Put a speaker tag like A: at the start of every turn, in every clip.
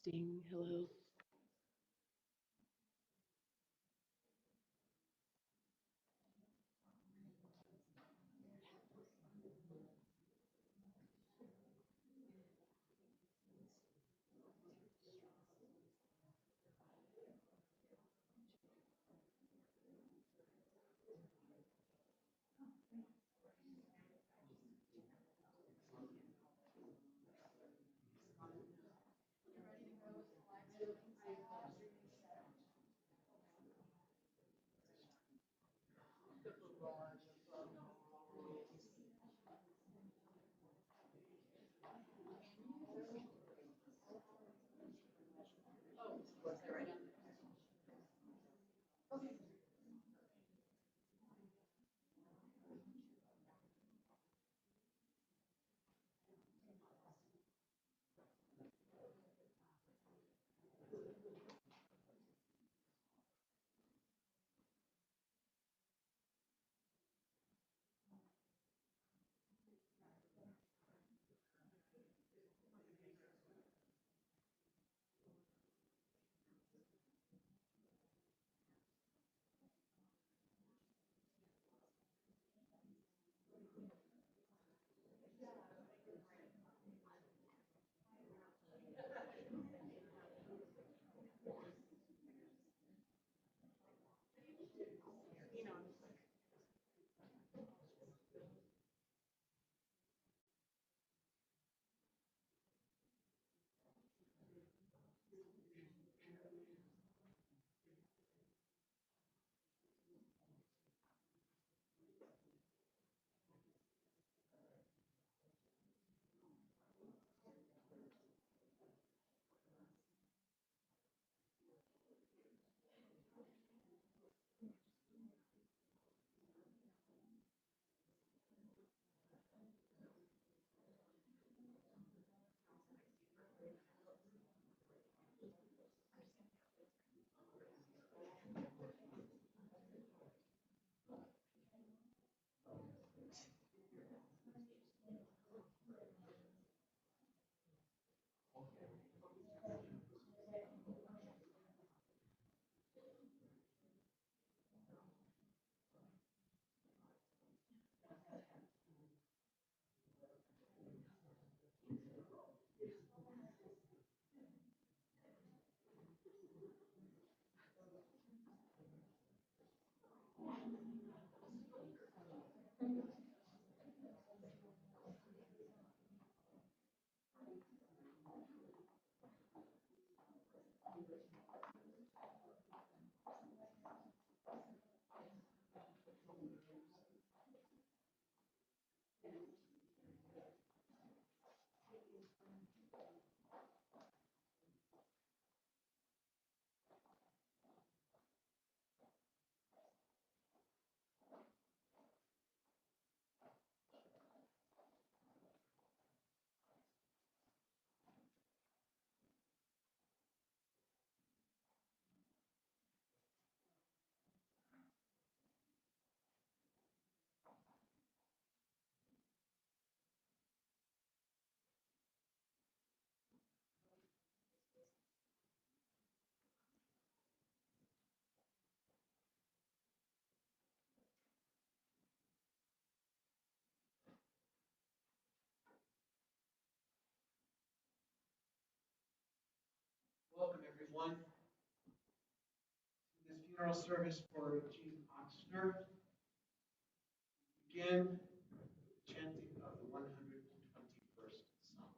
A: Testing. Hello.
B: Welcome, everyone, to this funeral service for Chief Oksner. Begin the chanting of the 121st Psalm.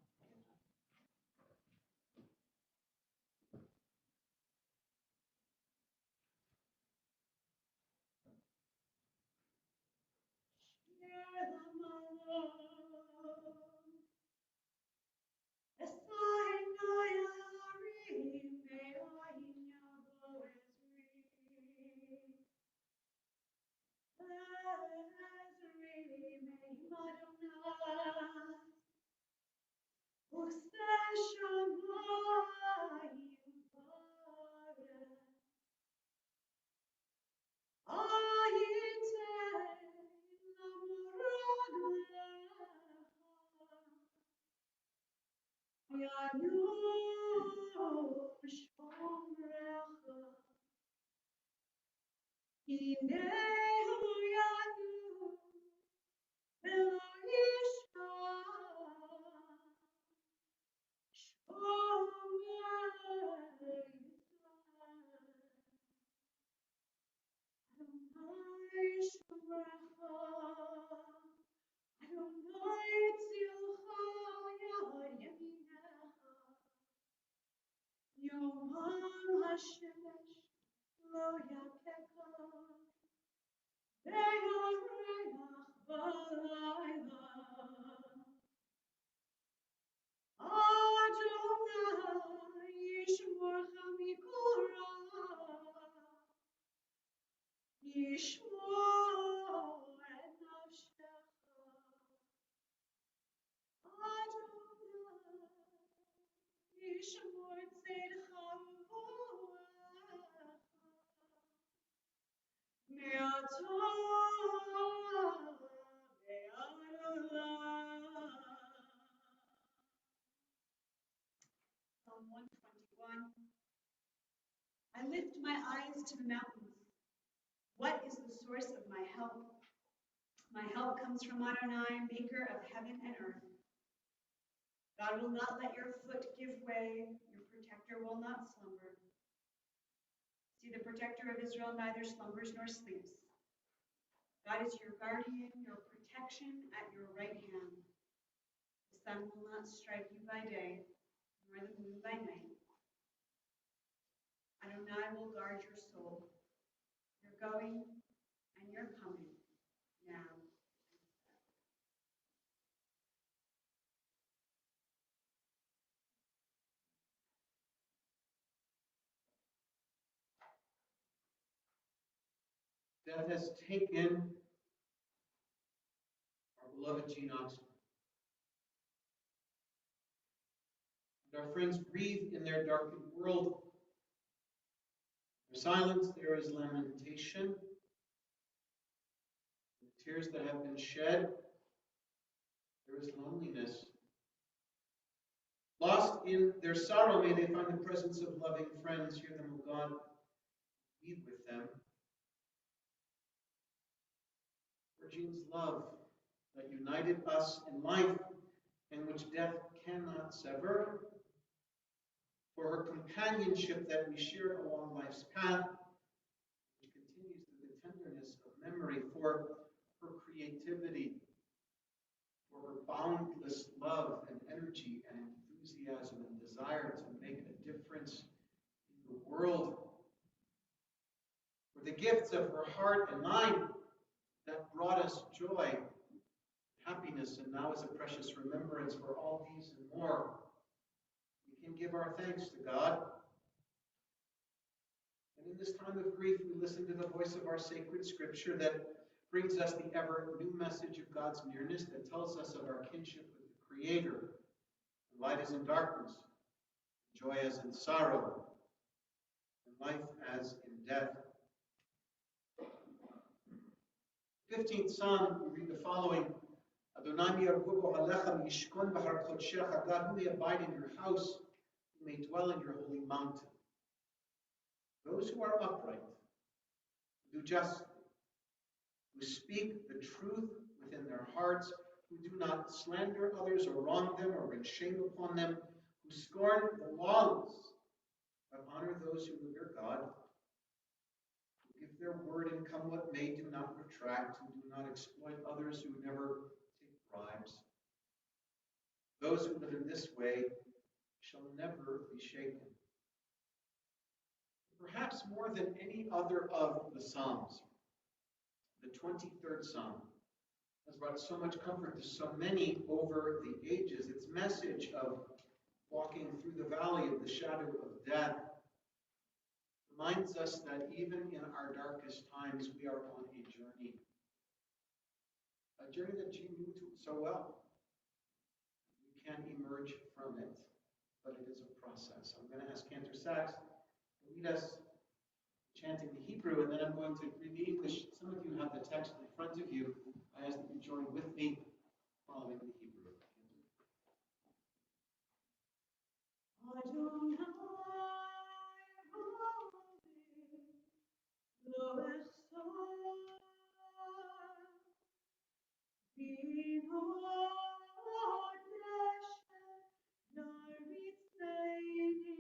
A: Psalm 121. I lift my eyes to the mountains. What is the source of my help? My help comes from Adonai, maker of heaven and earth. God will not let your foot give way. Your protector will not slumber. See, the protector of Israel neither slumbers nor sleeps. God is your guardian, your protection at your right hand. The sun will not strike you by day, nor the moon by night. Adonai will guard your soul. You're going and you're coming now.
B: Death has taken our beloved Jean Oksner. And our friends breathe in their darkened world. There's silence, there is lamentation, the tears that have been shed, there is loneliness. Lost in their sorrow, may they find the presence of loving friends. Hear them, O God, weep with them. For Jean's love that united us in life and which death cannot sever. For her companionship that we shared along life's path, which continues through the tenderness of memory. For her creativity, for her boundless love and energy and enthusiasm and desire to make a difference in the world. For the gifts of her heart and mind that brought us joy, happiness, and now is a precious remembrance. For all these and more, we can give our thanks to God. And in this time of grief, we listen to the voice of our sacred scripture that brings us the ever new message of God's nearness, that tells us of our kinship with the Creator. Light is in darkness, joy as in sorrow, and life as in death. 15th Psalm, we read the following: Adonai yargubo halechem yishkon b'har kodshecha. God, who may abide in your house, who may dwell in your holy mountain. Those who are upright, who do justly, who speak the truth within their hearts, who do not slander others or wrong them or bring shame upon them, who scorn the lawless, but honor those who revere God, who give their word and come what may, do not retract, who do not exploit others, who never take bribes. Those who live in this way shall never be shaken. Perhaps more than any other of the Psalms, the 23rd Psalm has brought so much comfort to so many over the ages. Its message of walking through the valley of the shadow of death reminds us that even in our darkest times, we are on a journey that Jean knew so well. We can emerge from it, but it is a process. I'm going to ask Cantor Sachs to lead us chanting the Hebrew, and then I'm going to read the English. Some of you have the text in front of you. I ask that you join with me following the Hebrew.
A: Adonai Lo echsor bin hodesh yaritz leini.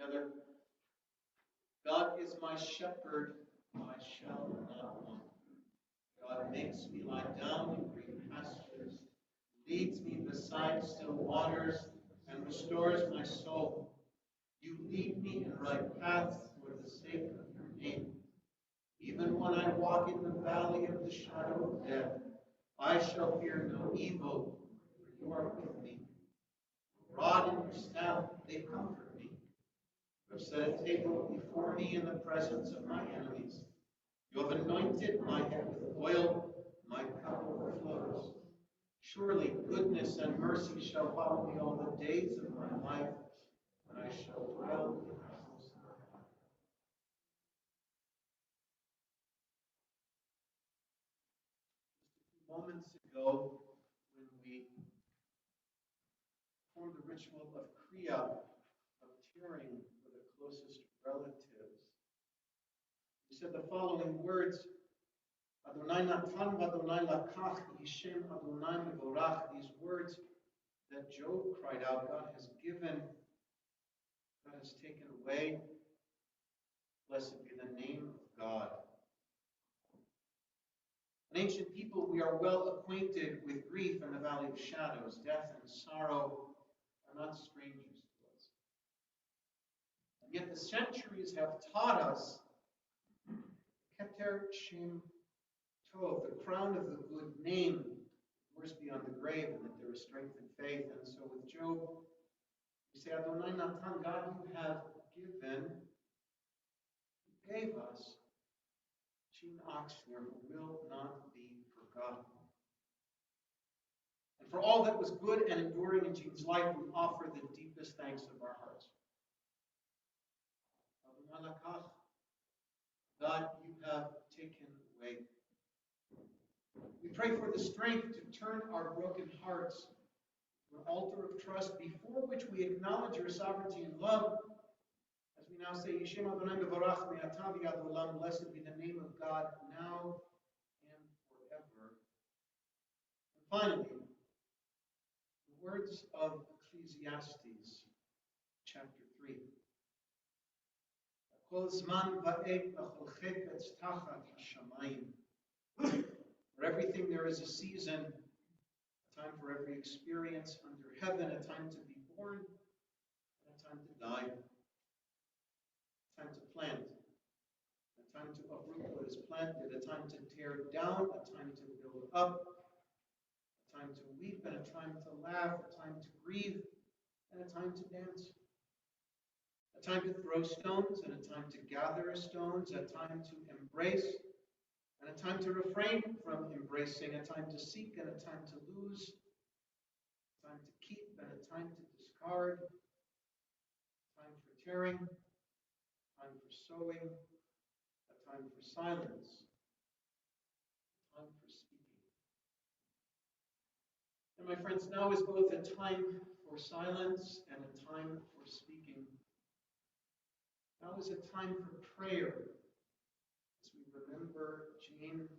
B: Together, God is my shepherd, I shall not want. God makes me lie down in green pastures, leads me beside still waters, and restores my soul. You lead me in right paths for the sake of your name. Even when I walk in the valley of the shadow of death, I shall fear no evil, for you are with me. Your rod and your staff, they comfort me. You have set a table before me in the presence of my enemies. You have anointed my head with oil, my cup overflows. Surely goodness and mercy shall follow me all the days of my life, and I shall dwell in the house of the Lord. Just a few moments ago, when we performed the ritual of Kriya, of tearing for the closest relatives, we said the following words: Adonai natan v'Adonai lakach, Yishem Adonai mevorach. These words that Job cried out, God has given, God has taken away. Blessed be the name of God. An ancient people, we are well acquainted with grief and the valley of shadows. Death and sorrow are not strangers to us. And yet the centuries have taught us Keter Shem Tov, the crown of the good name, worse beyond the grave, and that there is strength in faith. And so with Job, You say, Adonai Natan, God, you have given, you gave us Jean Oksner, who will not be forgotten. And for all that was good and enduring in Jean's life, we offer the deepest thanks of our hearts. Adonai Lakach, God, you have taken away. We pray for the strength to turn our broken hearts to an altar of trust before which we acknowledge your sovereignty and love. As we now say, Yishem Adonai Mevarach Me'ata V'Ad Olam, blessed be the name of God now and forever. And finally, the words of Ecclesiastes, chapter 3. Kol zman va'et v'chol chefetz tachat hashamayim. For everything there is a season, a time for every experience under heaven, a time to be born, and a time to die, a time to plant, a time to uproot what is planted, a time to tear down, a time to build up, a time to weep and a time to laugh, a time to grieve and a time to dance, a time to throw stones and a time to gather stones, a time to embrace and a time to refrain from embracing, a time to seek and a time to lose, a time to keep and a time to discard, a time for tearing, a time for sowing, a time for silence, a time for speaking. And my friends, now is both a time for silence and a time for speaking. Now is a time for prayer. As we remember Jean,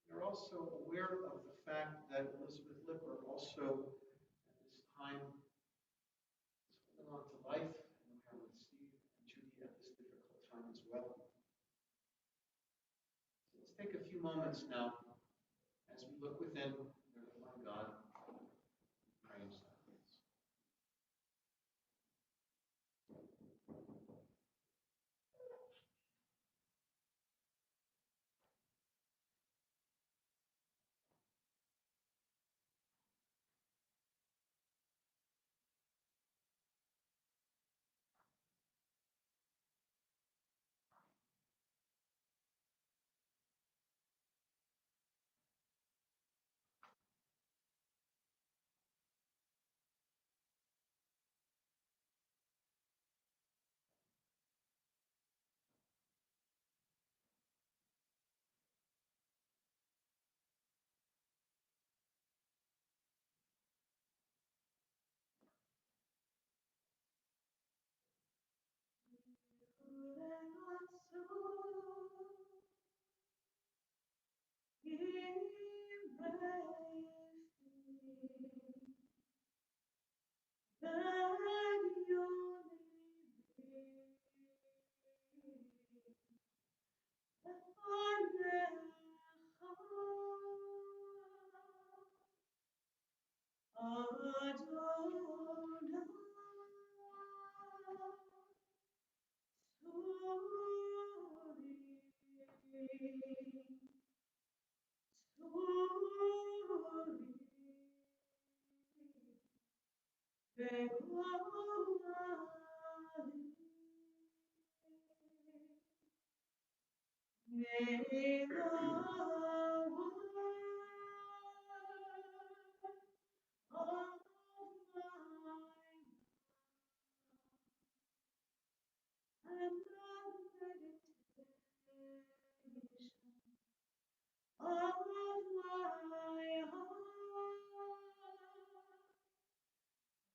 B: we're also aware of the fact that Elizabeth Lipper also at this time is holding on to life, and we are with Steve and Judy at this difficult time as well. So let's take a few moments now as we look within their divine God and pray in silence.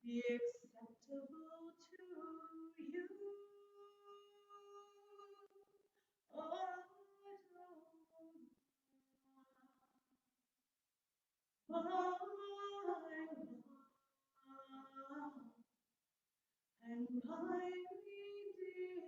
A: Be acceptable to you, my love and my Redeemer.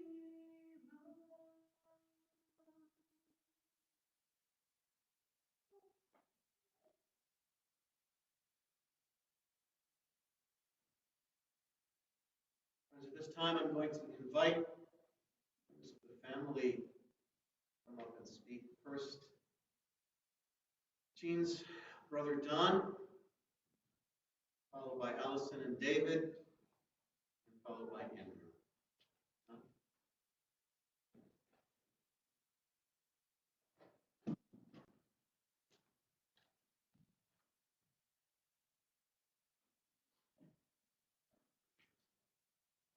B: Friends, at this time, I'm going to invite members of the family to come up and speak. First, Jean's brother Don, followed by Allison and David, followed by Andrew.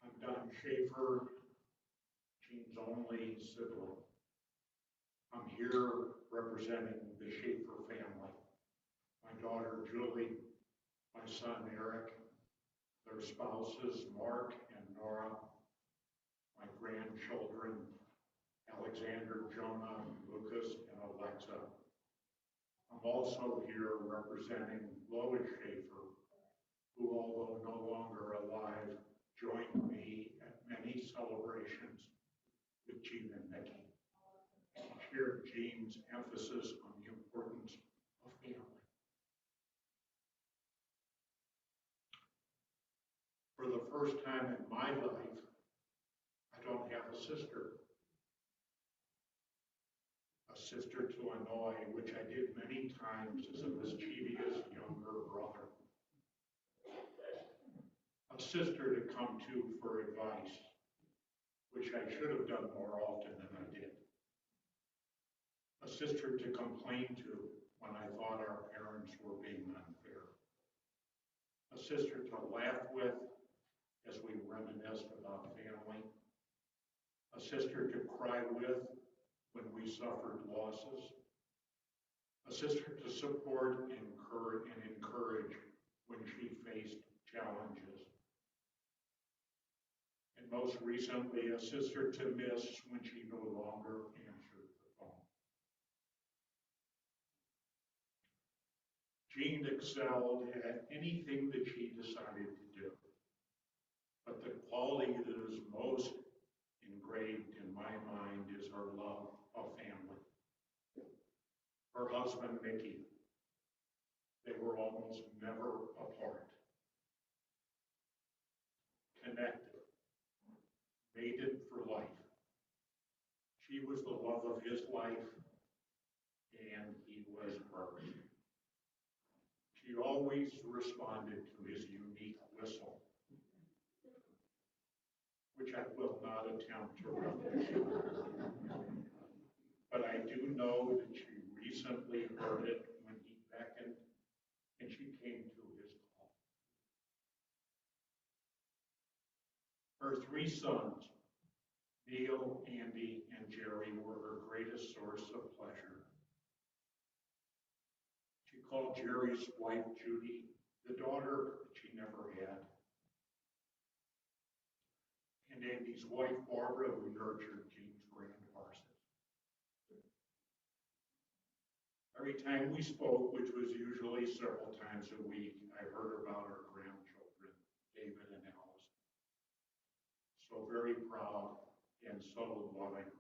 C: I'm Don Schaefer, Jean's only sibling. I'm here representing the Schaefer family. My daughter Julie, my son Eric, their spouses Mark and Nora, my grandchildren Alexander, Jonah, Lucas, and Alexa. I'm also here representing Lois Schaefer, who, although no longer alive, joined me at many celebrations with Jean and Nikki. Shared Jean's emphasis on the importance of family. For the first time in my life, I don't have a sister. A sister to annoy, which I did many times as a mischievous younger brother. A sister to come to for advice, which I should have done more often than I did. A sister to complain to when I thought our parents were being unfair. A sister to laugh with as we reminisced about family. A sister to cry with when we suffered losses. A sister to support and encourage when she faced challenges. And most recently, a sister to miss when she no longer answered the phone. Jean excelled at anything that she decided to do. But the quality that is most engraved in my mind is her love of family. Her husband, Mickey, they were almost never apart. Connected, mated for life. She was the love of his life, and he was hers. She always responded to his unique whistle, which I will not attempt to replicate. But I do know that she recently heard it when he beckoned, and she came to his call. Her three sons, Neil, Andy, and Jerry, were her greatest source of pleasure. She called Jerry's wife, Judy, the daughter that she never had. And Andy's wife, Barbara, who nurtured Jean's grand horses. Every time we spoke, which was usually several times a week, I heard about our grandchildren, David and Alice. So very proud and so loving.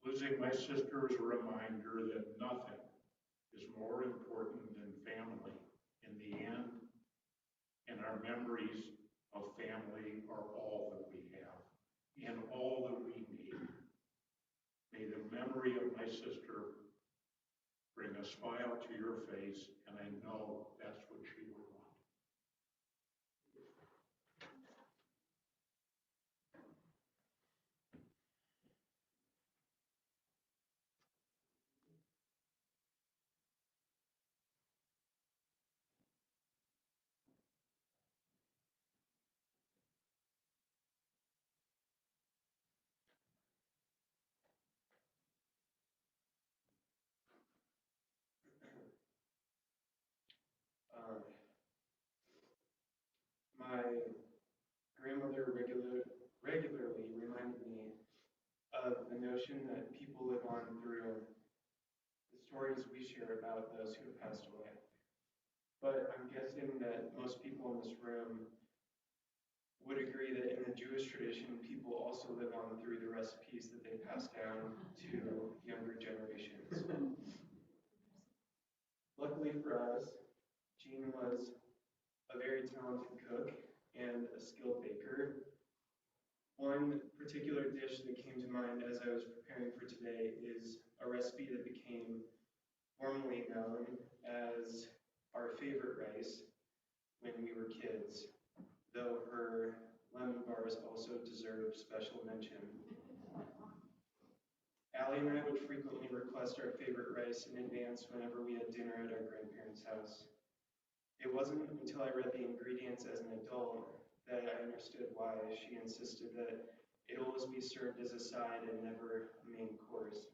C: Losing my sister is a reminder that nothing is more important than family in the end, and our memories of family are all that we have and all that we need. May the memory of my sister bring a smile to your face, and I know that's what she would want.
D: My grandmother regularly reminded me of the notion that people live on through the stories we share about those who have passed away. But I'm guessing that most people in this room would agree that in the Jewish tradition, people also live on through the recipes that they pass down to younger generations. Luckily for us, Jean was a very talented cook and a skilled baker. One particular dish that came to mind as I was preparing for today is a recipe that became formally known as our favorite rice, when we were kids, though her lemon bars also deserve special mention. Allie and I would frequently request our favorite rice in advance whenever we had dinner at our grandparents' house. It wasn't until I read the ingredients as an adult that I understood why she insisted that it always be served as a side and never a main course.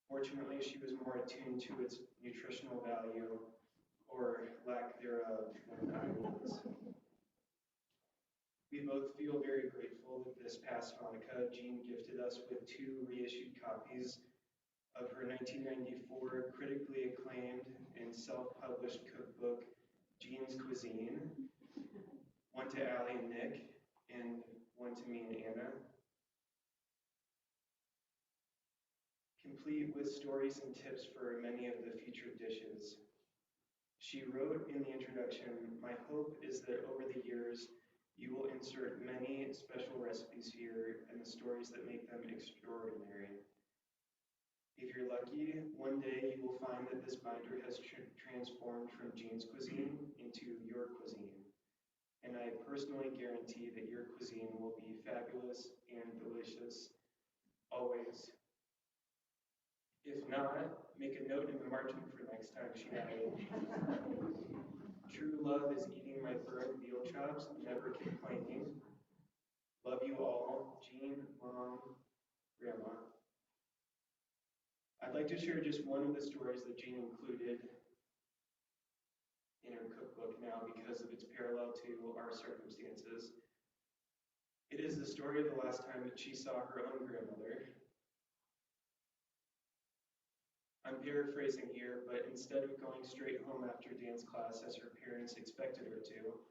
D: Fortunately, she was more attuned to its nutritional value, or lack thereof, than I was. We both feel very grateful that this past Hanukkah, Jean gifted us with 2 reissued copies of her 1994 critically acclaimed and self-published cookbook, Jean's Cuisine, one to Allie and Nick, and one to me and Anna, complete with stories and tips for many of the featured dishes. She wrote in the introduction, "My hope is that over the years, you will insert many special recipes here and the stories that make them extraordinary. If you're lucky, one day you will find that this binder has transformed from Jean's Cuisine into your cuisine. And I personally guarantee that your cuisine will be fabulous and delicious, always. If not, make a note in the margin for next time," she added. "True love is eating my burned veal chops, never complaining. Love you all, Jean, Mom, Grandma." I'd like to share just one of the stories that Jean included in her cookbook now because of its parallel to our circumstances. It is the story of the last time that she saw her own grandmother. I'm paraphrasing here, but instead of going straight home after dance class as her parents expected her to,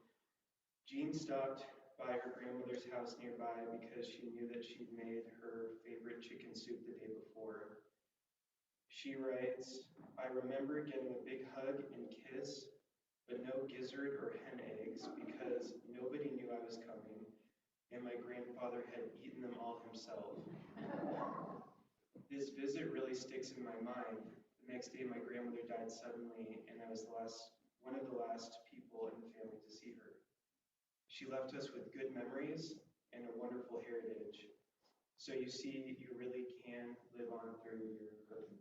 D: Jean stopped by her grandmother's house nearby because she knew that she'd made her favorite chicken soup the day before. She writes, "I remember getting a big hug and kiss, but no gizzard or hen eggs because nobody knew I was coming, and my grandfather had eaten them all himself. This visit really sticks in my mind. The next day, my grandmother died suddenly, and I was one of the last people in the family to see her. She left us with good memories and a wonderful heritage. So you see, you really can live on through your cooking."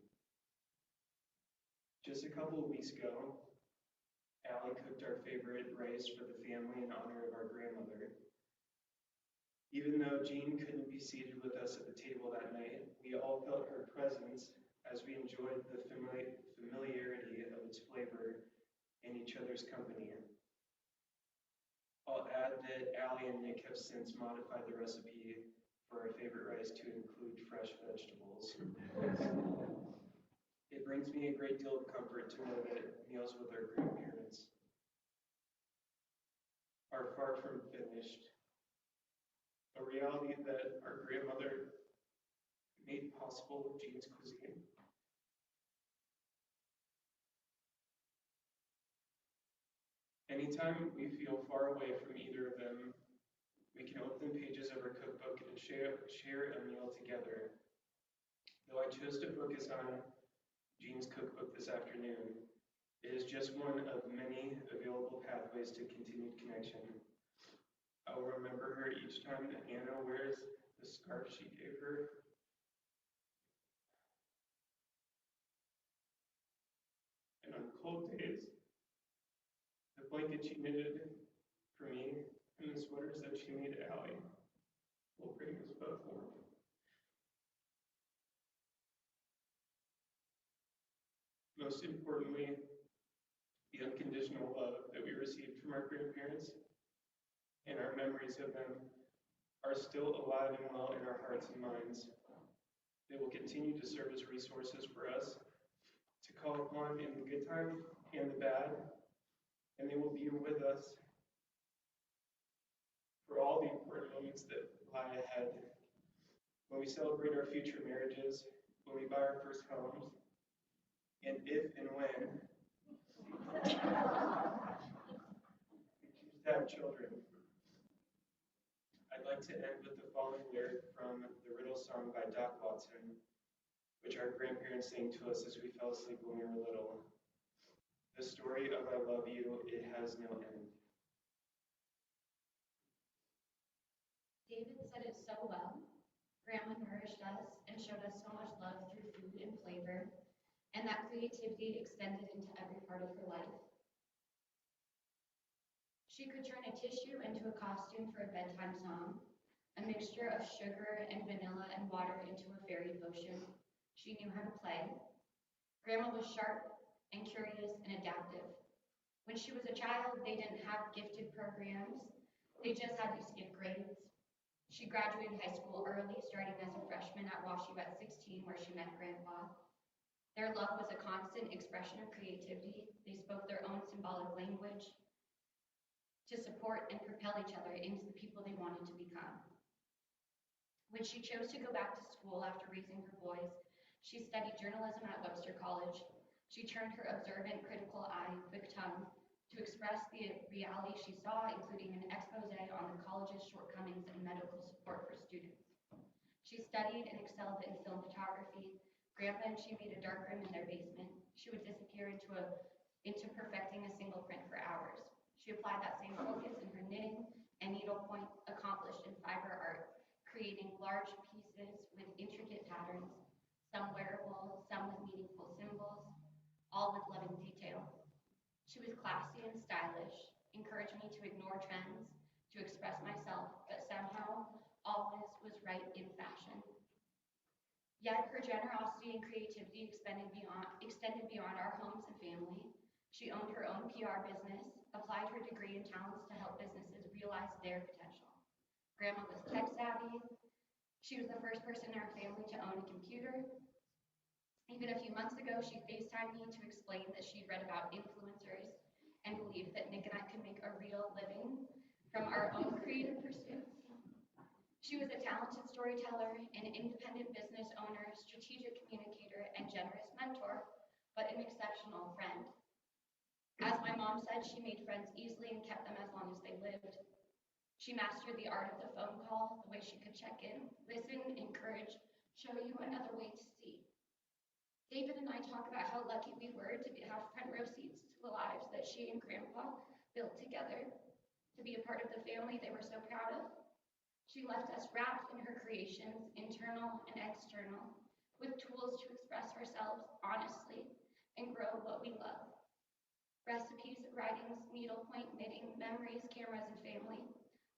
D: Just a couple of weeks ago, Allie cooked our favorite rice for the family in honor of our grandmother. Even though Jean couldn't be seated with us at the table that night, we all felt her presence as we enjoyed the familiarity of its flavor in each other's company. I'll add that Allie and Nick have since modified the recipe for our favorite rice to include fresh vegetables. It brings me a great deal of comfort to know that meals with our grandparents are far from finished, a reality that our grandmother made possible with Jean's Cuisine. Anytime we feel far away from either of them, we can open the pages of our cookbook and share a meal together. Though I chose to focus on Jean's cookbook this afternoon, it is just one of many available pathways to continued connection. I will remember her each time that Anna wears the scarf she gave her. And on cold days, the blanket she knitted for me and the sweaters that she made Allie will bring us both warmth. Most importantly, the unconditional love that we received from our grandparents and our memories of them are still alive and well in our hearts and minds. They will continue to serve as resources for us to call upon in the good times and the bad, and they will be with us for all the important moments that lie ahead. When we celebrate our future marriages, when we buy our first homes, and if and when we choose to have children. I'd like to end with the following lyric from the riddle song by Doc Watson, which our grandparents sang to us as we fell asleep when we were little. The story of I love you, it has no end.
E: David said it so well. Grandma nourished us and showed us so much love through food and flavor, and that creativity extended into every part of her life. She could turn a tissue into a costume for a bedtime song, a mixture of sugar and vanilla and water into a fairy potion. She knew how to play. Grandma was sharp and curious and adaptive. When she was a child, they didn't have gifted programs. They just had you skip grades. She graduated high school early, starting as a freshman at WashU at 16, where she met Grandpa. Their love was a constant expression of creativity. They spoke their own symbolic language to support and propel each other into the people they wanted to become. When she chose to go back to school after raising her boys, she studied journalism at Webster College. She turned her observant, critical eye, quick tongue, to express the reality she saw, including an expose on the college's shortcomings and medical support for students. She studied and excelled in film photography. Grandpa and she made a dark room in their basement. She would disappear into perfecting a single print for hours. She applied that same focus in her knitting and needlepoint, accomplished in fiber art, creating large pieces with intricate patterns, some wearable, some with meaningful symbols, all with loving detail. She was classy and stylish, encouraged me to ignore trends, to express myself, but somehow always was right in fashion. Yet her generosity and creativity extended beyond our homes and family. She owned her own PR business, applied her degree and talents to help businesses realize their potential. Grandma was tech savvy. She was the first person in our family to own a computer. Even a few months ago, she FaceTimed me to explain that she'd read about influencers and believed that Nick and I could make a real living from our own creative pursuits. She was a talented storyteller, an independent business owner, strategic communicator, and generous mentor, but an exceptional friend. As my mom said, she made friends easily and kept them as long as they lived. She mastered the art of the phone call, the way she could check in, listen, encourage, show you another way to see. David and I talk about how lucky we were to have front row seats to the lives that she and Grandpa built together, to be a part of the family they were so proud of. She left us wrapped in her creations, internal and external, with tools to express ourselves honestly and grow what we love. Recipes, writings, needlepoint, knitting, memories, cameras, and family.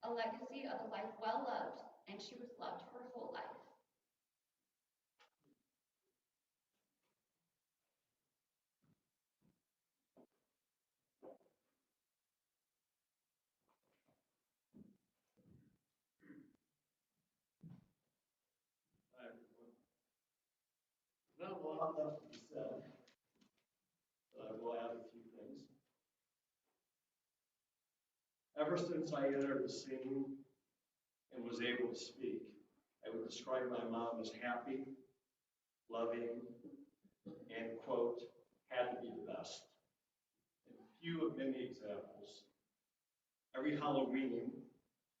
E: A legacy of a life well loved, and she was loved her whole life.
F: Hi, everyone. Not a lot left to be said, but I will add a few things. Ever since I entered the scene and was able to speak, I would describe my mom as happy, loving, and, quote, had to be the best. And few of many examples. Every Halloween,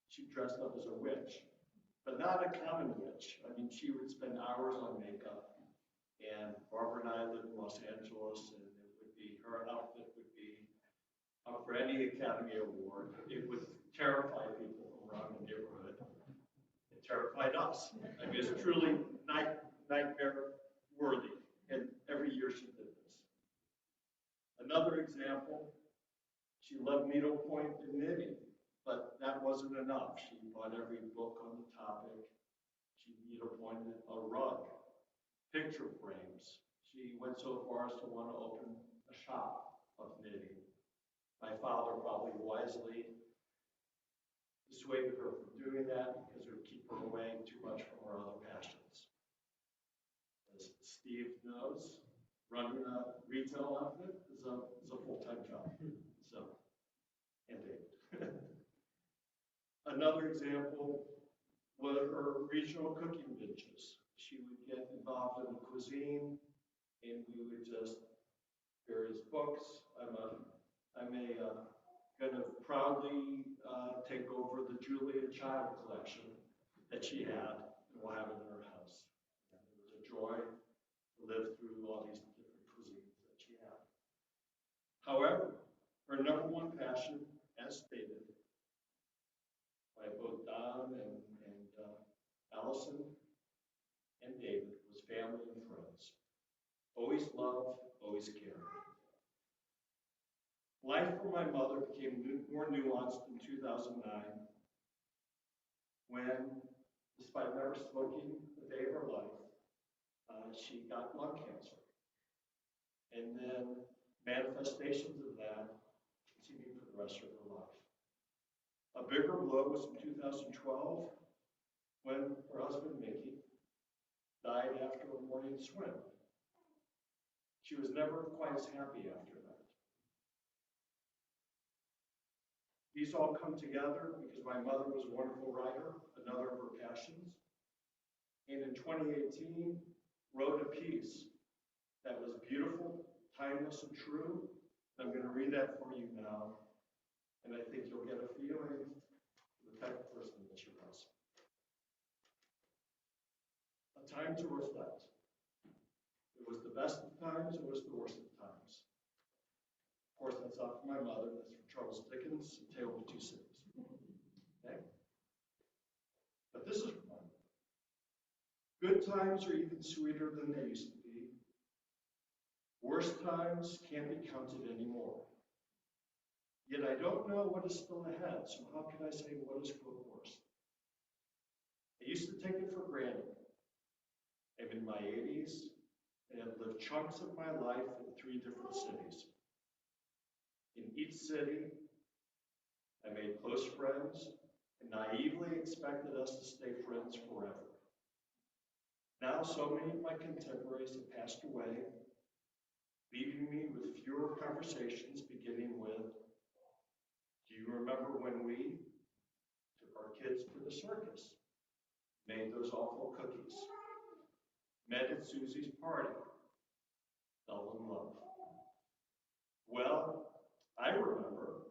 F: she dressed up as a witch, but not a common witch. I mean, she would spend hours on makeup. And Barbara and I lived in Los Angeles, and it would be, her outfit would be up for any Academy Award. It would terrify people from around the neighborhood. It terrified us. I mean, it's truly nightmare worthy. And every year she did this. Another example, she loved needlepoint and knitting, but that wasn't enough. She bought every book on the topic. She needlepointed a rug, picture frames. She went so far as to want to open a shop of knitting. My father probably wisely dissuaded her from doing that because it would keep her away too much from her other passions. As Steve knows, running a retail outfit is a full-time job. So, and David. Another example was her regional cooking binges. She would get involved in the cuisine, and we would just various books. I'm gonna proudly take over the Julia Child collection that she had, and we'll have it in her house. And it was a joy to live through all these different cuisines that she had. However, her number one passion, as stated by both Don and Allison and David, was family and friends. Always love, always care. Life for my mother became more nuanced in 2009 when, despite never smoking a day of her life, she got lung cancer. And then manifestations of that continued for the rest of her life. A bigger blow was in 2012 when her husband, Mickey, died after a morning swim. She was never quite as happy after that. These all come together because my mother was a wonderful writer, another of her passions. And in 2018, wrote a piece that was beautiful, timeless, and true. I'm going to read that for you now, and I think you'll get a feeling for the type of person that she was. A time to reflect. It was the best of times, it was the worst of times. Of course, that's not from my mother, that's from Charles Dickens, A Tale of Two Cities. Okay? But this is from my mother. Good times are even sweeter than they used to be. Worst times can't be counted anymore. Yet I don't know what is still ahead, so how can I say what is for the worst? I used to take it for granted. I'm in my 80s and have lived chunks of my life in 3 different cities. In each city, I made close friends and naively expected us to stay friends forever. Now so many of my contemporaries have passed away, leaving me with fewer conversations beginning with, do you remember when we took our kids to the circus, made those awful cookies, met at Susie's party, fell in love? Well, I remember,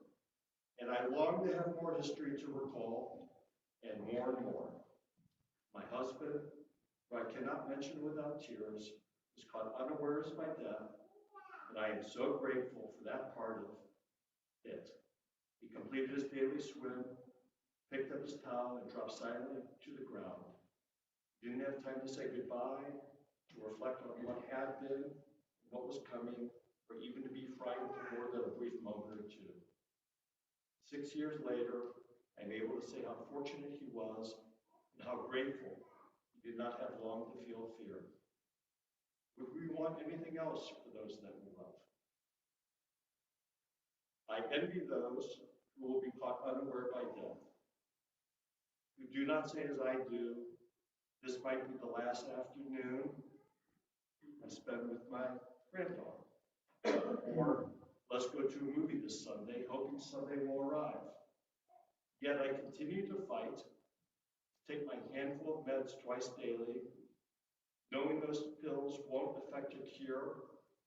F: and I long to have more history to recall, and more. My husband, who I cannot mention without tears, was caught unawares by death, and I am so grateful for that part of it. He completed his daily swim, picked up his towel, and dropped silently to the ground. He didn't have time to say goodbye, to reflect on what had been, what was coming, or even to be frightened for more than a brief moment or two. 6 years later, I'm able to say how fortunate he was and how grateful he did not have long to feel fear. Would we want anything else for those that we love? I envy those who will be caught unaware by death, who do not say as I do, this might be the last afternoon I spend with my granddaughter. Or let's go to a movie this Sunday, hoping Sunday will arrive. Yet I continue to fight, to take my handful of meds twice daily, knowing those pills won't affect a cure,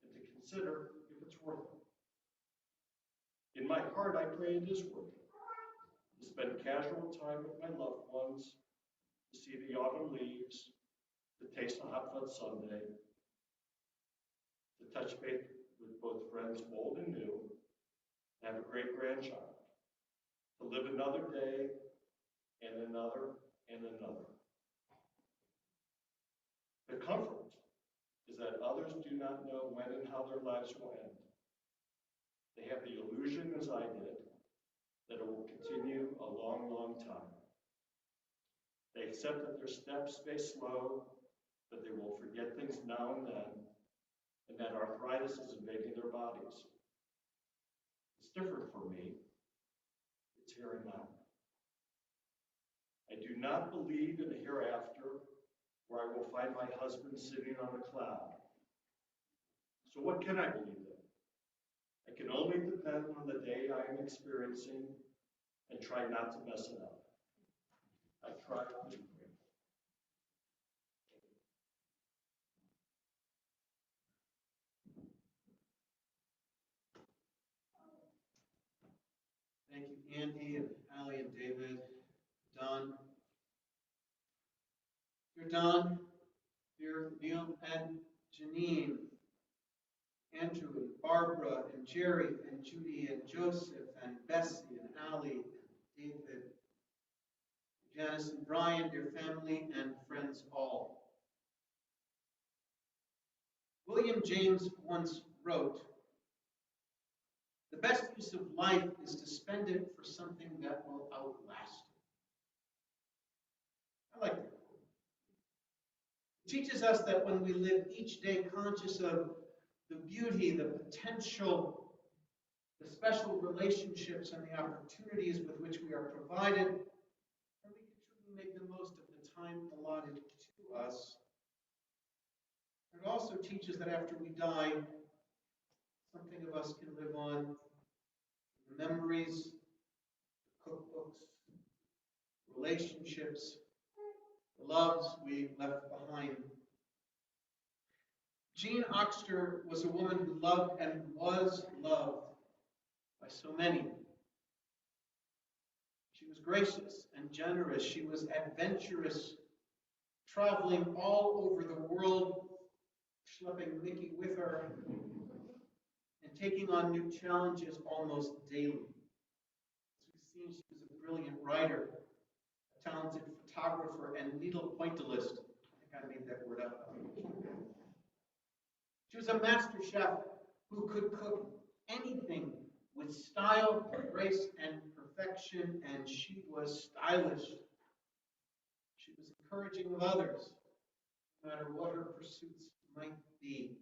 F: and to consider if it's worth it. In my heart, I pray it is worth it. To spend casual time with my loved ones, to see the autumn leaves, to taste a hot fudge sundae, to touch base with both friends old and new, to have a great grandchild, to live another day and another and another. The comfort is that others do not know when and how their lives will end. They have the illusion, as I did, that it will continue a long, long time. They accept that their steps may slow, that they will forget things now and then, and that arthritis is invading their bodies. It's different for me. It's here and now. I do not believe in a hereafter where I will find my husband sitting on a cloud. So what can I believe in? I can only depend on the day I am experiencing and try not to mess it up. I try to be grateful.
B: Thank you, Andy and Allie and David. Don. Dear Don, dear Neil and Janine, Andrew and Barbara and Jerry and Judy and Joseph and Bessie and Allie and David, Janice and Brian, dear family and friends all. William James once wrote, "The best use of life is to spend it for something that will outlast it." I like that. It teaches us that when we live each day conscious of the beauty, the potential, the special relationships and the opportunities with which we are provided, then we can truly make the most of the time allotted to us. It also teaches that after we die, something of us can live on. The memories, the cookbooks, relationships, the loves we left behind. Jean Oksner was a woman who loved and was loved by so many. She was gracious and generous. She was adventurous, traveling all over the world, schlepping Mickey with her, and taking on new challenges almost daily. As we've seen, she was a brilliant writer, a talented photographer, and needle pointillist. I think I made that word up. She was a master chef who could cook anything with style, grace, and perfection, and she was stylish. She was encouraging of others, no matter what her pursuits might be.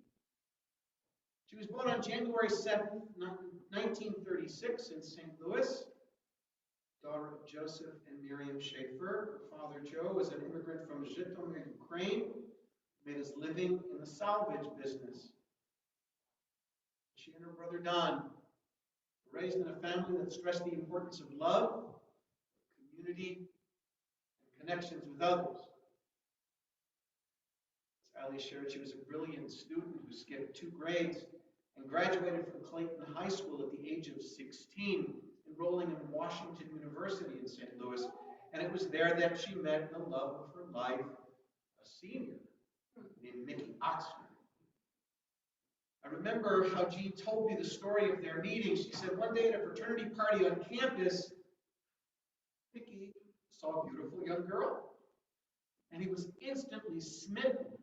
B: She was born on January 7th, 1936 in St. Louis, daughter of Joseph and Miriam Schaefer. Her father, Joe, was an immigrant from Zhytomyr, Ukraine, made his living in the salvage business. She and her brother Don were raised in a family that stressed the importance of love, community, and connections with others. As Ali shared, she was a brilliant student who skipped 2 grades and graduated from Clayton High School at the age of 16, enrolling in Washington University in St. Louis. And it was there that she met the love of her life, a senior named Mickey Oksner. I remember how Jean told me the story of their meeting. She said one day at a fraternity party on campus, Mickey saw a beautiful young girl, and he was instantly smitten.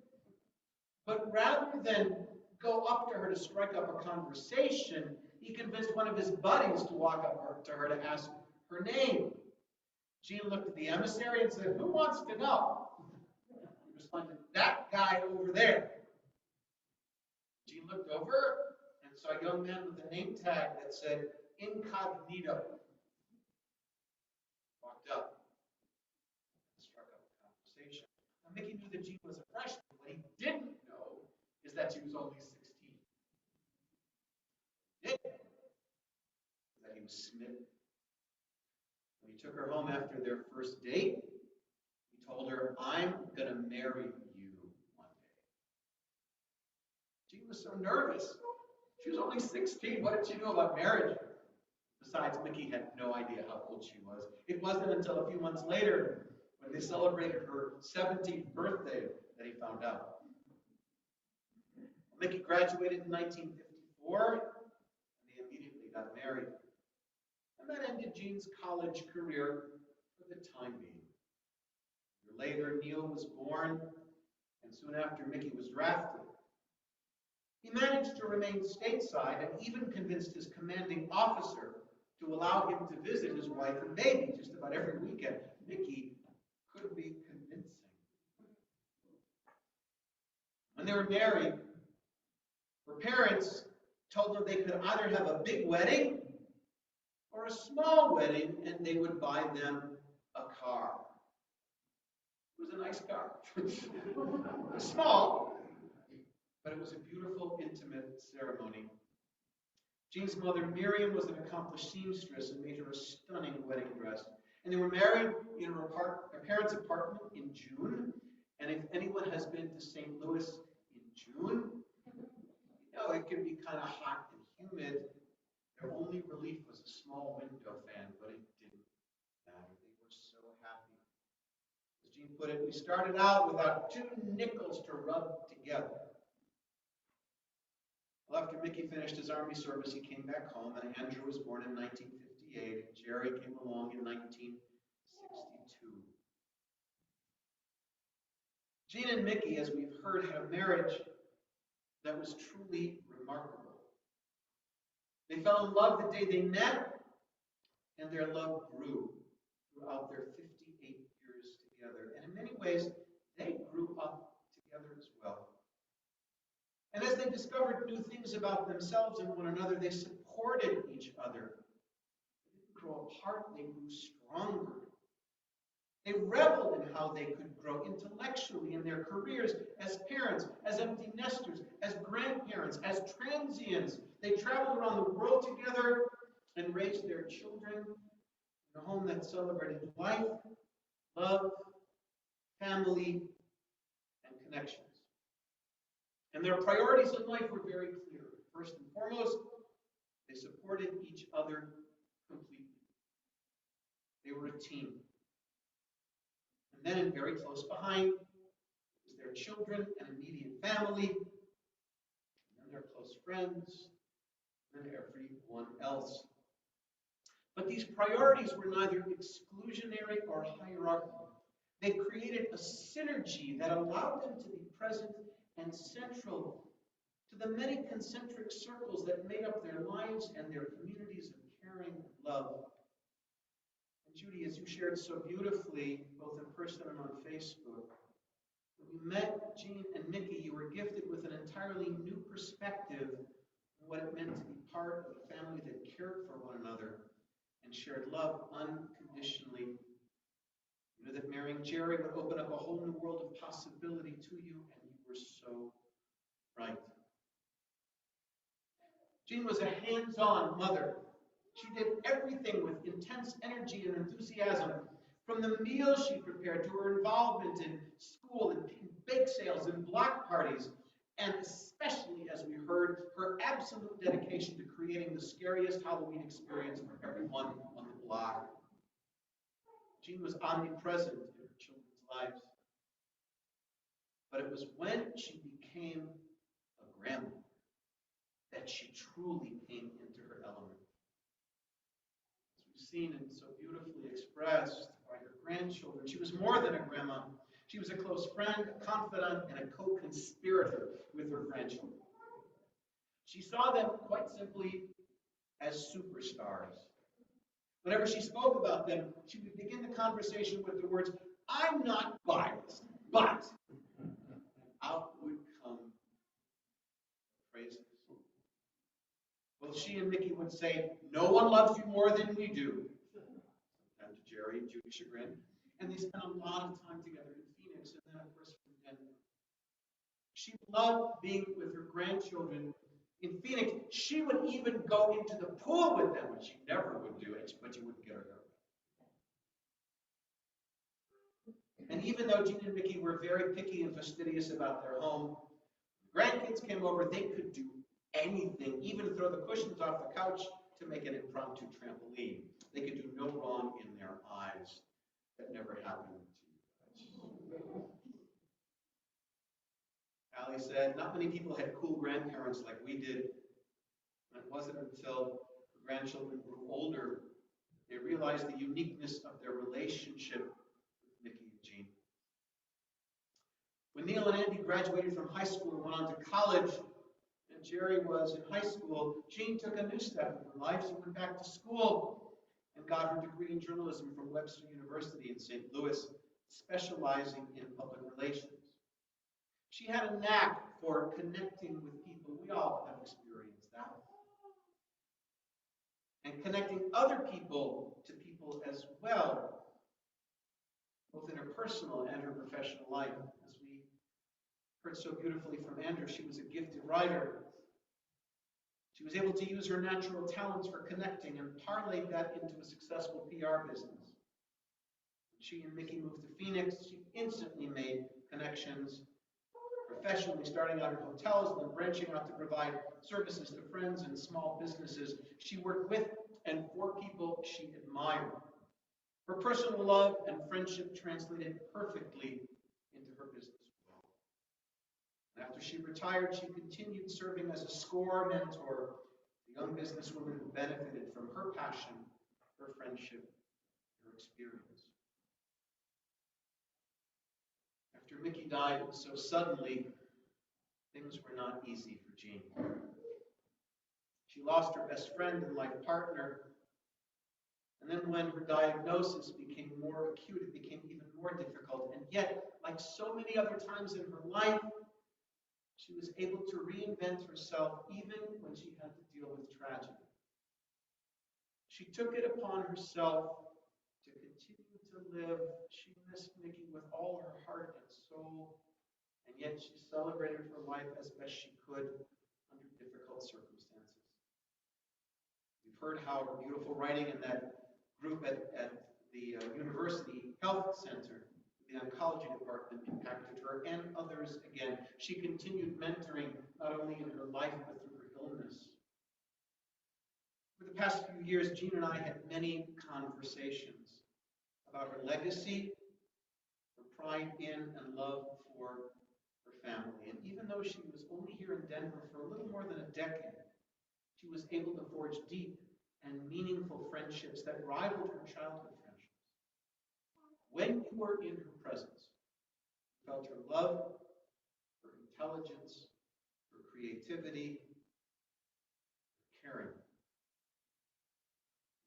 B: But rather than go up to her to strike up a conversation, he convinced one of his buddies to walk up to her to ask her name. Jean looked at the emissary and said, "Who wants to know?" He responded, "That guy over there." Jean looked over and saw a young man with a name tag that said incognito. Walked up and struck up a conversation. Now, Mickey knew that Jean was a freshman. What he didn't know is that she was only 16. He did know that he was smitten. When he took her home after their first date, he told her, "I'm going to marry you one day." Jean was so nervous. She was only 16. What did she know about marriage? Besides, Mickey had no idea how old she was. It wasn't until a few months later, when they celebrated her 17th birthday, that he found out. Mickey graduated in 1954, and they immediately got married. And that ended Jean's college career for the time being. A year later, Neil was born, and soon after, Mickey was drafted. He managed to remain stateside and even convinced his commanding officer to allow him to visit his wife and baby just about every weekend. Mickey could be convincing. When they were married, her parents told them they could either have a big wedding or a small wedding, and they would buy them a car. It was a nice car. It was small, but it was a beautiful, intimate ceremony. Jean's mother, Miriam, was an accomplished seamstress and made her a stunning wedding dress. And they were married in her parents' apartment in June. And if anyone has been to St. Louis in June, you know it can be kind of hot and humid. Their only relief was a small window fan, but it didn't matter. They were so happy. As Jean put it, we started out without 2 nickels to rub together. Well, after Mickey finished his Army service, he came back home, and Andrew was born in 1958, and Jerry came along in 1962. Jean and Mickey, as we've heard, had a marriage that was truly remarkable. They fell in love the day they met, and their love grew throughout their 58 years together. And in many ways, they grew up together as well. And as they discovered new things about themselves and one another, they supported each other. They didn't grow apart, they grew stronger. They reveled in how they could grow intellectually in their careers as parents, as empty nesters, as grandparents, as transients. They traveled around the world together and raised their children in a home that celebrated life, love, family, and connections. And their priorities in life were very clear. First and foremost, they supported each other completely. They were a team. And then, and very close behind, was their children and immediate family, and then their close friends, and everyone else. But these priorities were neither exclusionary or hierarchical. They created a synergy that allowed them to be present and central to the many concentric circles that made up their lives and their communities of caring and love. And Judy, as you shared so beautifully, both in person and on Facebook, when you met Jean and Mickey, you were gifted with an entirely new perspective on what it meant to be part of a family that cared for one another and shared love unconditionally. You knew that marrying Jerry would open up a whole new world of possibility to you, and you were so right. Jean was a hands-on mother. She did everything with intense energy and enthusiasm, from the meals she prepared to her involvement in school and bake sales and block parties, and especially, as we heard, her absolute dedication to creating the scariest Halloween experience for everyone on the block. Jean was omnipresent in her children's lives. But it was when she became a grandmother that she truly came into her element. As we've seen and so beautifully expressed by her grandchildren, she was more than a grandma. She was a close friend, a confidant, and a co-conspirator with her grandchildren. She saw them, quite simply, as superstars. Whenever she spoke about them, she would begin the conversation with the words, "I'm not biased, but," out would come praises. Both she and Mickey would say, "No one loves you more than we do," and to Jerry and Judy's chagrin. And they spent a lot of time together in Phoenix, and then, of course, from Denver. She loved being with her grandchildren in Phoenix. She would even go into the pool with them, which she never would do, but you wouldn't get her there. And even though Jean and Mickey were very picky and fastidious about their home, grandkids came over, they could do anything, even throw the cushions off the couch to make an impromptu trampoline. They could do no wrong in their eyes. That never happened to you guys. Allie said, "Not many people had cool grandparents like we did. And it wasn't until the grandchildren grew older they realized the uniqueness of their relationship with Mickey and Jean." When Neil and Andy graduated from high school and went on to college, and Jerry was in high school, Jean took a new step in her life. She went back to school and got her degree in journalism from Webster University in St. Louis, specializing in public relations. She had a knack for connecting with people. We all have experienced that. And connecting other people to people as well, both in her personal and her professional life. As we heard so beautifully from Andrew, she was a gifted writer. She was able to use her natural talents for connecting and parlay that into a successful PR business. When she and Mickey moved to Phoenix, she instantly made connections professionally, starting out in hotels, then branching out to provide services to friends and small businesses. She worked with and for people she admired. Her personal love and friendship translated perfectly into her business world. After she retired, she continued serving as a SCORE mentor to young businesswomen who benefited from her passion, her friendship, her experience. After Mickey died so suddenly, things were not easy for Jean. She lost her best friend and life partner. And then when her diagnosis became more acute, it became even more difficult. And yet, like so many other times in her life, she was able to reinvent herself even when she had to deal with tragedy. She took it upon herself to continue to live. She missed Mickey with all her heart and soul, and yet she celebrated her life as best she could under difficult circumstances. We've heard how her beautiful writing in that group at the University Health Center, the oncology department, impacted her and others again. She continued mentoring not only in her life but through her illness. For the past few years, Jean and I had many conversations about her legacy, her pride in and love for her family. And even though she was only here in Denver for a little more than a decade, she was able to forge deep and meaningful friendships that rivaled her childhood friendships. When you were in her presence, you felt her love, her intelligence, her creativity, her caring.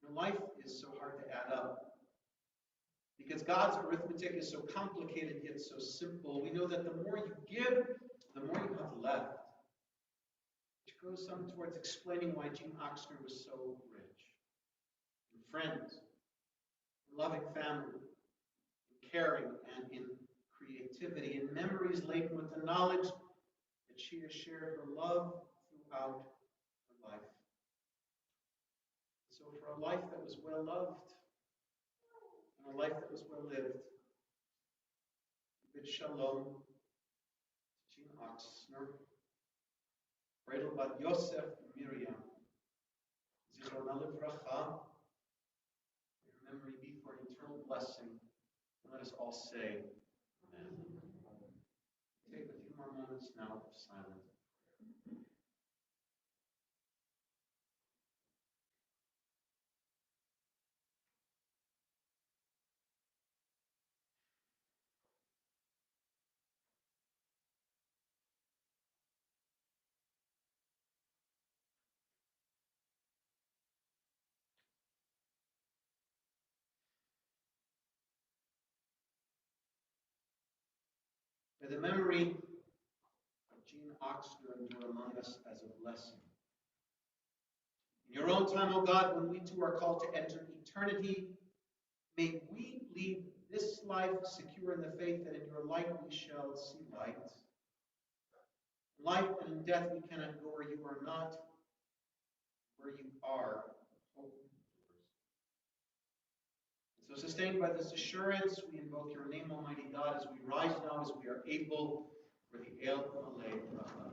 B: Your life is so hard to add up because God's arithmetic is so complicated yet so simple. We know that the more you give, the more you have left, which goes some towards explaining why Jean Oksner was so rich in friends, in loving family, in caring, and in creativity, in memories laden with the knowledge that she has shared her love throughout her life. So for a life that was well loved and a life that was well lived, bid shalom to Jean Oksner, Bradel Bat Yosef Miriam, Zichrona Livracha. May her memory be for eternal blessing. And let us all say, Amen. Take a few more moments now of silence. May the memory of Jean Oksner endure among us as a blessing. In your own time, O God, when we too are called to enter eternity, may we leave this life secure in the faith that in your light we shall see light. In life and in death we cannot go where you are not, where you are. Hope and so sustained by this assurance, we invoke your name, Almighty God, as we rise now, as we are able, for the El Malay Brachah.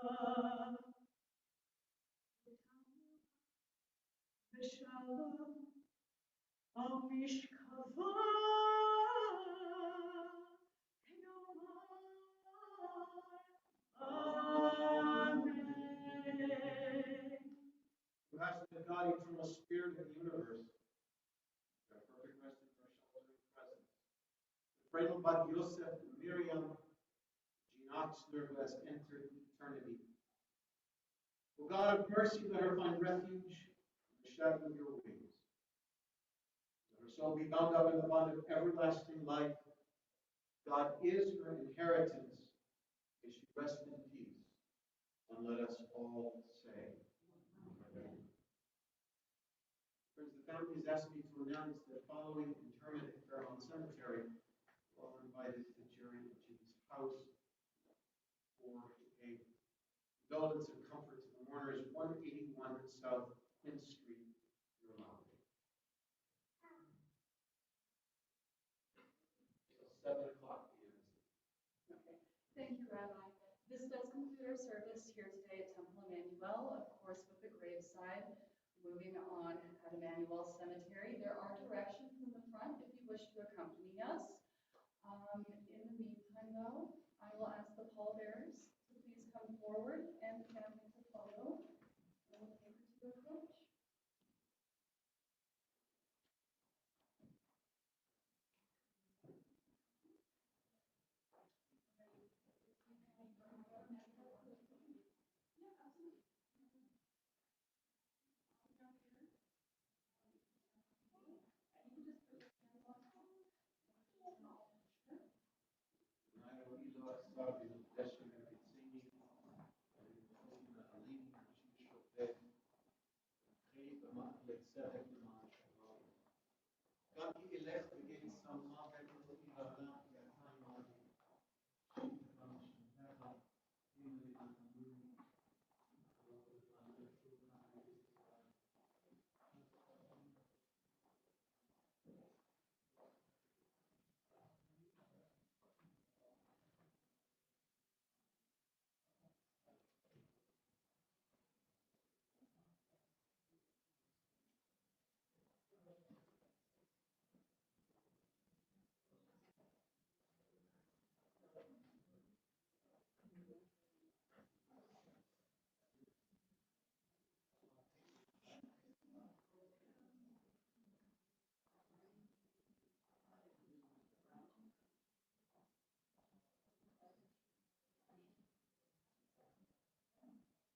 A: V'shalom amishkava Amen.
B: Who has the God, eternal Spirit of the universe, their perfect rest in your sheltering presence. The frail Bat Yosef and Miriam, Jean Oksner, who has entered eternity. O God of mercy, let her find refuge in the shadow of your wings. Let her soul be bound up in the bond of everlasting life. God is her inheritance. May she rest in peace. And let us all say, Amen. Friends, the family has asked me to announce that following interment at Fairmount Cemetery, we're all invited to Jerry and Jean's house for a indulgence and comfort to the mourners, 181 South Quinn Street, Vermont. Till 7 o'clock p.m.
G: Okay, thank you, Rabbi. This does conclude our service here today at Temple Emmanuel, of course, with the graveside. Moving on at Emmanuel Cemetery, there are directions in the front if you wish to accompany us. In the meantime, though, I will ask the pallbearers to please come forward and the family to follow. And we'll take her to approach.